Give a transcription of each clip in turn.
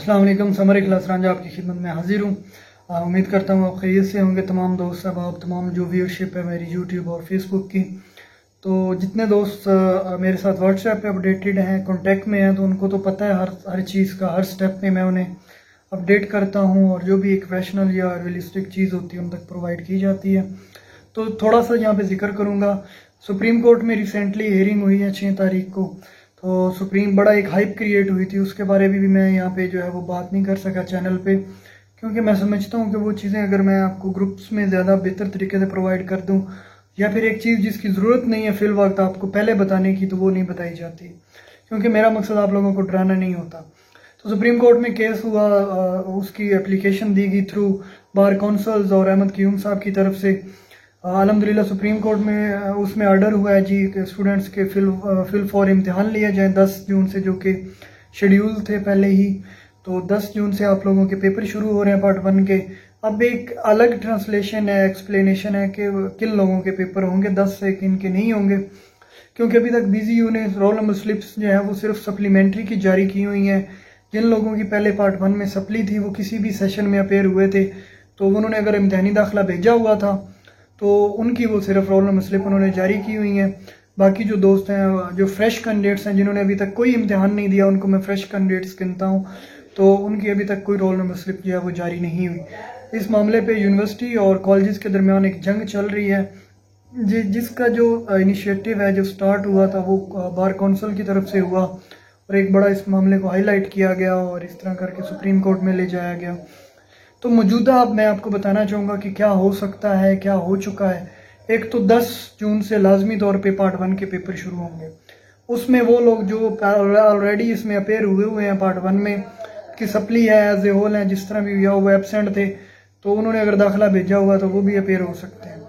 अस्सलाम वालेकुम। Summer class Ranjha आपकी खिदमत में हाजिर हूँ। उम्मीद करता हूँ आप खैरियत से होंगे। तमाम दोस्त अहबाब, तमाम जो व्यूअरशिप है मेरी यूट्यूब और फेसबुक की, तो जितने दोस्त मेरे साथ व्हाट्सएप पे अपडेटेड हैं, कांटेक्ट में हैं, तो उनको तो पता है हर चीज़ का, हर स्टेप में मैं उन्हें अपडेट करता हूँ और जो भी एक प्रोफेशनल या रियलिस्टिक चीज़ होती है उन तक प्रोवाइड की जाती है। तो थोड़ा सा यहाँ पे जिक्र करूँगा। सुप्रीम कोर्ट में रिसेंटली हियरिंग हुई है 6 तारीख को, तो सुप्रीम बड़ा एक हाइप क्रिएट हुई थी, उसके बारे में भी मैं यहाँ पे जो है वो बात नहीं कर सका चैनल पे, क्योंकि मैं समझता हूँ कि वो चीज़ें अगर मैं आपको ग्रुप्स में ज़्यादा बेहतर तरीके से प्रोवाइड कर दूँ, या फिर एक चीज़ जिसकी ज़रूरत नहीं है फिल वक्त आपको पहले बताने की, तो वो नहीं बताई जाती, क्योंकि मेरा मकसद आप लोगों को डराना नहीं होता। तो सुप्रीम कोर्ट में केस हुआ, उसकी एप्लीकेशन दी गई थ्रू बार काउंसिल्स और अहमद क़यूम साहब की तरफ से। अल्हम्दुलिल्लाह सुप्रीम कोर्ट में उसमें ऑर्डर हुआ है जी कि स्टूडेंट्स के फिल फॉर इम्तिहान लिया जाए 10 जून से, जो कि शेड्यूल थे पहले ही। तो 10 जून से आप लोगों के पेपर शुरू हो रहे हैं पार्ट 1 के। अब एक अलग ट्रांसलेशन है, एक्सप्लेनेशन है कि किन लोगों के पेपर होंगे 10 से, किन के नहीं होंगे, क्योंकि अभी तक BZU ने रोल नंबर स्लिप्स जो है वो सिर्फ सप्लीमेंट्री की जारी की हुई हैं। जिन लोगों की पहले पार्ट 1 में सप्ली थी वो किसी भी सेशन में अपेयर हुए थे, तो उन्होंने अगर इम्तिहानी दाखिला भेजा हुआ था तो उनकी वो सिर्फ रोल नंबर स्लिप उन्होंने जारी की हुई हैं। बाकी जो दोस्त हैं, जो फ्रेश कैंडिडेट्स हैं, जिन्होंने अभी तक कोई इम्तिहान नहीं दिया, उनको मैं फ्रेश कैंडिडेट्स गिनता हूँ, तो उनकी अभी तक कोई रोल नंबर स्लिप जो है वो जारी नहीं हुई। इस मामले पे यूनिवर्सिटी और कॉलेजेस के दरमियान एक जंग चल रही है, जिसका जो इनिशिएटिव है, जो स्टार्ट हुआ था, वो बार काउंसिल की तरफ से हुआ और एक बड़ा इस मामले को हाईलाइट किया गया और इस तरह करके सुप्रीम कोर्ट में ले जाया गया। तो मौजूदा अब मैं आपको बताना चाहूँगा कि क्या हो सकता है, क्या हो चुका है। एक तो 10 जून से लाजमी तौर पे पार्ट 1 के पेपर शुरू होंगे। उसमें वो लोग जो ऑलरेडी इसमें अपेयर हुए हैं पार्ट 1 में, कि सप्ली है, एज ए होल है, जिस तरह भी हुआ, वो एबसेंट थे, तो उन्होंने अगर दाखिला भेजा हुआ तो वो भी अपेयर हो सकते हैं।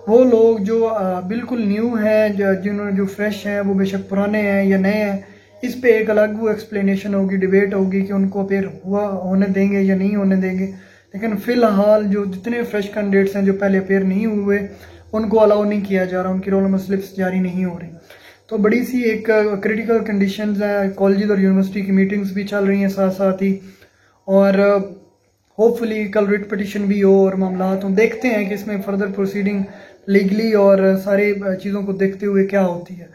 वो लोग जो बिल्कुल न्यू हैं, जिन्होंने जो फ्रेश हैं, वो बेशक पुराने हैं या नए हैं, इस पे एक अलग वो एक्सप्लेनेशन होगी, डिबेट होगी कि उनको अपेयर होने देंगे या नहीं होने देंगे। लेकिन फ़िलहाल जो जितने फ्रेश कैंडिडेट्स हैं जो पहले अपेयर नहीं हुए, उनको अलाउ नहीं किया जा रहा, उनकी रोल नंबर स्लिप्स जारी नहीं हो रही। तो बड़ी सी एक क्रिटिकल कंडीशंस है। कॉलेज और यूनिवर्सिटी की मीटिंग्स भी चल रही हैं साथ साथ ही, और होपफुली कल रिट पिटिशन भी हो और मामला हो। देखते हैं कि इसमें फर्दर प्रोसीडिंग लीगली और सारी चीज़ों को देखते हुए क्या होती है।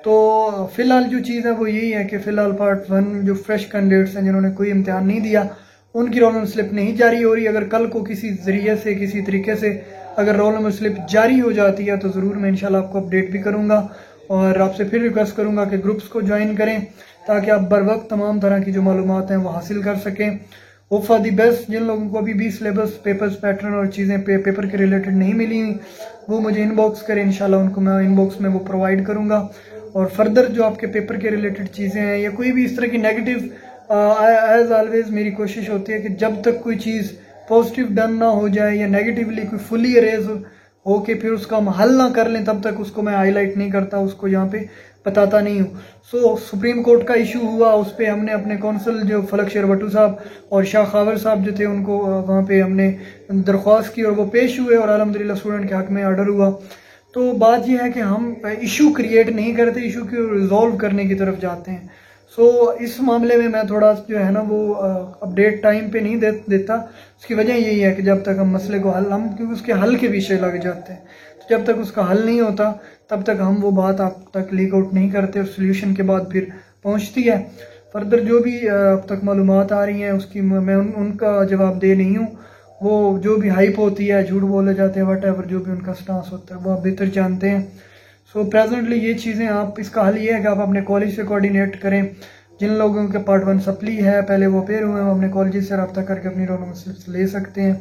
तो फ़िलहाल जो चीज़ है वो यही है कि फ़िलहाल पार्ट 1 जो फ्रेश कैंडिडेट्स हैं, जिन्होंने कोई इम्तिहान नहीं दिया, उनकी रोल नंबर स्लिप नहीं जारी हो रही। अगर कल को किसी ज़रिए से, किसी तरीके से अगर रोल नंबर स्लिप जारी हो जाती है, तो ज़रूर मैं इंशाल्लाह आपको अपडेट भी करूँगा और आपसे फिर रिक्वेस्ट करूँगा कि ग्रुप्स को ज्वाइन करें, ताकि आप बर वक्त तमाम तरह की जो मालूमात हैं वो हासिल कर सकें। Hope for the best. जिन लोगों को अभी भी सिलेबस, पेपर्स, पैटर्न और चीज़ें पेपर के रिलेटेड नहीं मिली हुई, वो मुझे इनबॉक्स करें, इंशाल्लाह उनको मैं इनबॉक्स में वो प्रोवाइड करूँगा। और फर्दर जो आपके पेपर के रिलेटेड चीज़ें हैं या कोई भी इस तरह की नेगेटिव, एज ऑलवेज मेरी कोशिश होती है कि जब तक कोई चीज़ पॉजिटिव डन ना हो जाए या नेगेटिवली कोई फुली अरेज हो के फिर उसका हम हल ना कर लें, तब तक उसको मैं हाईलाइट नहीं करता, उसको यहाँ पे बताता नहीं हूँ। सो सुप्रीम कोर्ट का इशू हुआ, उस पर हमने अपने कौंसल जो फलक शेर भट्टू साहब और शाह खावर साहब जो थे, उनको वहाँ पे हमने दरख्वास्त की और वो पेश हुए और अल्हम्दुलिल्लाह स्टूडेंट के हक में ऑर्डर हुआ। तो बात यह है कि हम इशू क्रिएट नहीं करते, इशू को रिजॉल्व करने की तरफ जाते हैं। सो इस मामले में मैं थोड़ा जो है ना वो अपडेट टाइम पे नहीं देता। उसकी वजह यही है कि जब तक हम मसले को हम क्योंकि उसके हल के पीछे लग जाते हैं, तो जब तक उसका हल नहीं होता तब तक हम वो बात आप तक लीक आउट नहीं करते, और सोल्यूशन के बाद फिर पहुंचती है। फर्दर जो भी अब तक मालूमात आ रही हैं उसकी मैं उनका जवाब दे नहीं हूँ। वो जो भी हाइप होती है, झूठ बोले जाते हैं, वट एवर जो भी उनका स्टांस होता है वो आप बेहतर जानते हैं। सो प्रेजेंटली ये चीज़ें आप, इसका हल ये है कि आप अपने कॉलेज से कोऑर्डिनेट करें। जिन लोगों के पार्ट 1 सप्ली है, पहले वो अपेयर हुए हैं, वो अपने कॉलेज से रब्ता करके अपनी रोल नंबर स्लिप्स ले सकते हैं।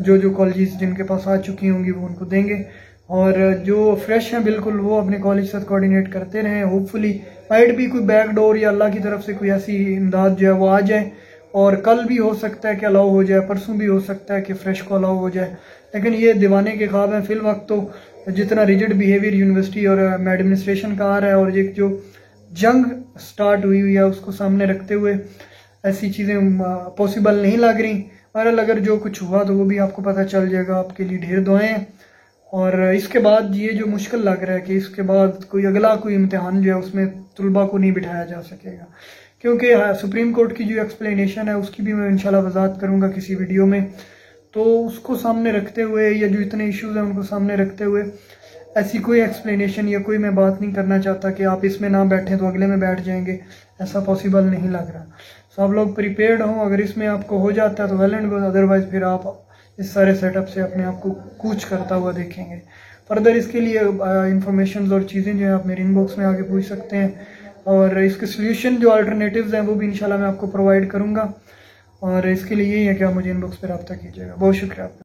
जो कॉलेज जिनके पास आ चुकी होंगी वो उनको देंगे, और जो फ्रेश हैं बिल्कुल वो अपने कॉलेज से कोऑर्डिनेट करते रहें। होपफुली माइट भी कोई बैक डोर या अल्लाह की तरफ से कोई ऐसी इमदाद जो है वो आ जाए, और कल भी हो सकता है कि अलाउ हो जाए, परसों भी हो सकता है कि फ्रेश को अलाउ हो जाए। लेकिन ये दीवाने के ख्वाब हैं। फिल वक्त तो जितना रिजिड बिहेवियर यूनिवर्सिटी और एडमिनिस्ट्रेशन का आ रहा है, और एक जो जंग स्टार्ट हुई है उसको सामने रखते हुए ऐसी चीज़ें पॉसिबल नहीं लग रही। बहरहाल अगर जो कुछ हुआ तो वो भी आपको पता चल जाएगा। आपके लिए ढेर दुआएं हैं। और इसके बाद ये जो मुश्किल लग रहा है कि इसके बाद कोई अगला कोई इम्तिहान जो है उसमें तलबा को नहीं बिठाया जा सकेगा, क्योंकि सुप्रीम कोर्ट की जो एक्सप्लेनेशन है उसकी भी मैं इंशाल्लाह वजाहत करूँगा किसी वीडियो में। तो उसको सामने रखते हुए या जो इतने इश्यूज़ हैं उनको सामने रखते हुए ऐसी कोई एक्सप्लेनेशन या कोई मैं बात नहीं करना चाहता कि आप इसमें ना बैठें तो अगले में बैठ जाएंगे, ऐसा पॉसिबल नहीं लग रहा। सो आप लोग प्रिपेयर्ड हों, अगर इसमें आपको हो जाता है तो वेल एंड गुड, अदरवाइज फिर आप इस सारे सेटअप से अपने आप को कूच करता हुआ देखेंगे। फर्दर इसके लिए इंफॉर्मेशन और चीज़ें जो है आप मेरे इनबॉक्स में आके पूछ सकते हैं, और इसके सोल्यूशन जो अल्टरनेटिव्स हैं वो भी इंशाल्लाह मैं आपको प्रोवाइड करूँगा। और इसके लिए यही है कि आप मुझे इनबॉक्स पर रब्ता कीजिएगा। बहुत शुक्रिया आपका।